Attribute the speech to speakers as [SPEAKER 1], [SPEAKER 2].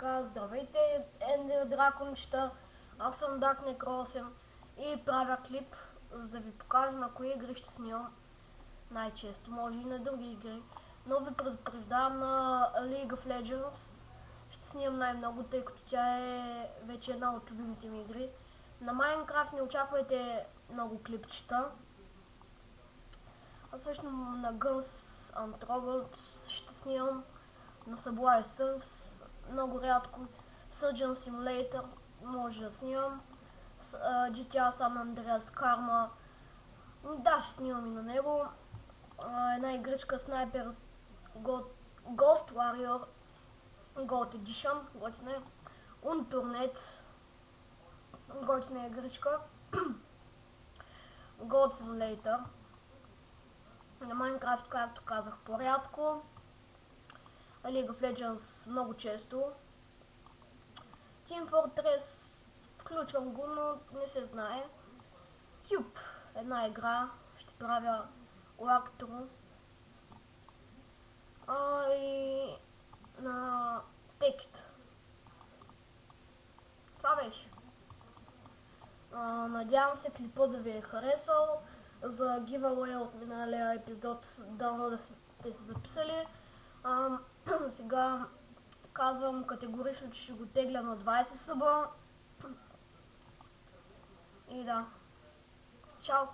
[SPEAKER 1] така, здравейте, Ендер дракончета, аз съм Dark Necro 8 и правя клип, за да ви покажа на кои игри ще снимам най-често, може и на други игри, но ви предупреждавам на League of Legends, ще снимам най-много, тъй като тя е вече една от любимите ми игри. На Minecraft не очаквайте много клипчета, а също на Guns and Robots ще снимам, на Subway Surfs много рядко, Surgeon Simulator може да снимам, GTA San Andreas Karma, да, ще снимам и на него, една игричка Sniper Ghost Warrior Gold Edition, готина е, Unturnet, готина игричка, Gold Simulator, на Minecraft, както казах, по-рядко, League of Legends много често, Team Fortress включвам го, но не се знае, Cube, една игра, ще правя walkthrough, и на Tekit. Това беше. Надявам се клипа да ви е харесал. За giveaway от миналия епизод давно да сте се записали. Сега казвам категорично, че ще го тегля на 20 съба. И да. Чао!